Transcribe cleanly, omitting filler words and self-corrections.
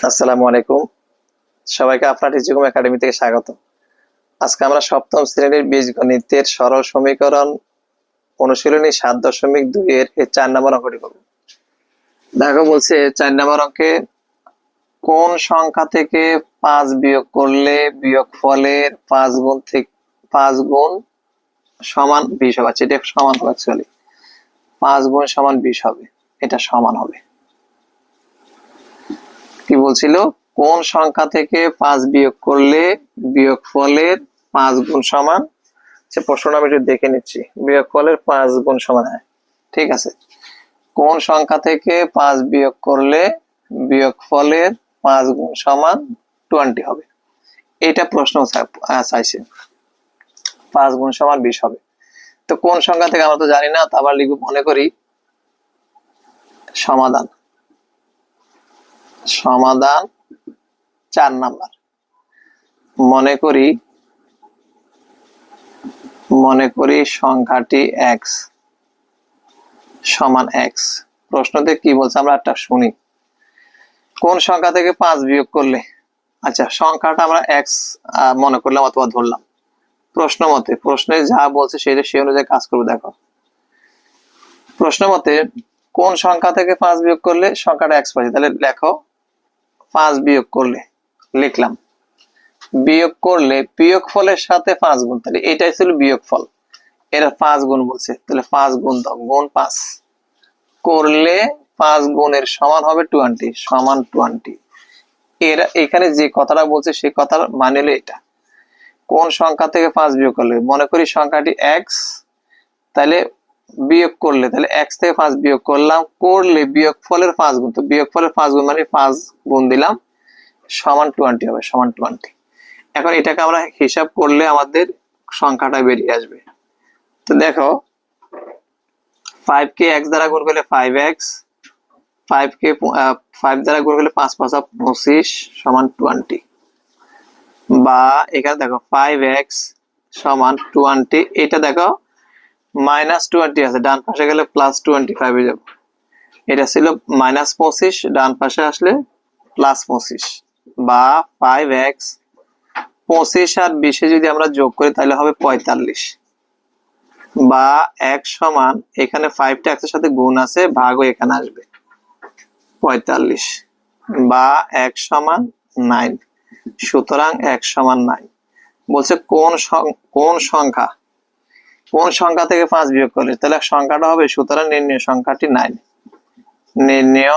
আসসালামু আলাইকুম। সবাইকে আপনার টিচিকম একাডেমি থেকে স্বাগত। আজকে আমরা সপ্তম শ্রেণীর বীজগণিতের সরল সমীকরণ অনুশীলনী 7.2 এর 4 নম্বর অঙ্কটি করব। দেখো বলছে 4 নম্বর অঙ্কে কোন সংখ্যা থেকে 5 বিয়োগ করলে বিয়োগফলের 5 গুণ থেকে 5 গুণ সমান 20 হবে। এটা সমান হবে, অ্যাকচুয়ালি 5 গুণ সমান 20 হবে। এটা সমান হবে, কি বলছিল, কোন সংখ্যা থেকে 5 বিয়োগ করলে বিয়োগফলের 5 গুণ সমান, সে প্রশ্নটা আমি একটু দেখে নিচ্ছি। বিয়োগফলের 5 গুণ সমান, হ্যাঁ ঠিক আছে। কোন সংখ্যা থেকে 5 বিয়োগ করলে বিয়োগফলের 5 গুণ সমান 20 হবে, এটা প্রশ্ন চাইছে। 5 গুণ সমান 20 হবে, তো কোন সংখ্যা থেকে আমরা তো জানি না, তো আবার লিখব, মনে করি সমাধান 4 নাম্বার। মনে করি সংখ্যাটি x সমান x। প্রশ্নতে কি বলছে আমরা একটা শুনি। কোন সংখ্যা থেকে 5 বিয়োগ করলে, আচ্ছা সংখ্যাটা আমরা x মনে করলাম অথবা ধরলাম। প্রশ্ন মতে, প্রশ্নে যা বলছে সেটা সেই অনুযায়ী কাজ করবো। দেখো প্রশ্ন মতে কোন সংখ্যা থেকে 5 বিয়োগ করলে সংখ্যাটা x পাচ্ছি, তাহলে লেখো 5 বিয়োগ করলে, লিখলাম। বিয়োগ করলে বিয়োগফলের সাথে 5 গুণ, তাহলে এটাই ছিল বিয়োগফল, এরা 5 গুণ বলছে, তাহলে 5 গুণ দাও, গুণ 5 করলে 5 গুণের সমান হবে 20, সমান 20। এরা এখানে যে কথাটা বলছে সেই কথার মানে হলো এটা। কোন সংখ্যা থেকে 5 বিয়োগ করলে, মনে করি সংখ্যাটি x, তাহলে বিয়োগ করলে, তাহলে x থেকে 5 বিয়োগ করলাম, করলে বিয়োগফলের 5 গুণ, তো বিয়োগফলের 5 গুণ মানে 5 গুণ দিলাম, সমান 20 হবে, সমান 20। এখন এটাকে আমরা হিসাব করলে আমাদের সংখ্যাটা বেরিয়ে আসবে। তো দেখো 5 কে x দ্বারা গুণ করলে 5x, 5 কে 5 দ্বারা গুণ করলে 5 5 25 সমান 20। বা এখানে দেখো 5x সমান 20, এটা দেখো -20 আছে, ডান পাশে গেলে +25 হয়ে যাবে। এটা ছিল -25, ডান পাশে আসলে +25। বা 5x 25 আর 20 যদি আমরা যোগ করি তাহলে হবে 45। বা x সমান, এখানে 5টা x এর সাথে গুণ আছে, ভাগও এখানে আসবে 45। বা x সমান 9, সুতরাং x সমান 9। বলছে কোন সংখ্যা থেকে 5 বিয়োগ করলে, তাহলে সংখ্যাটা হবে, সুতরাং নির্ণয় সংখ্যাটি 9। নির্ণয়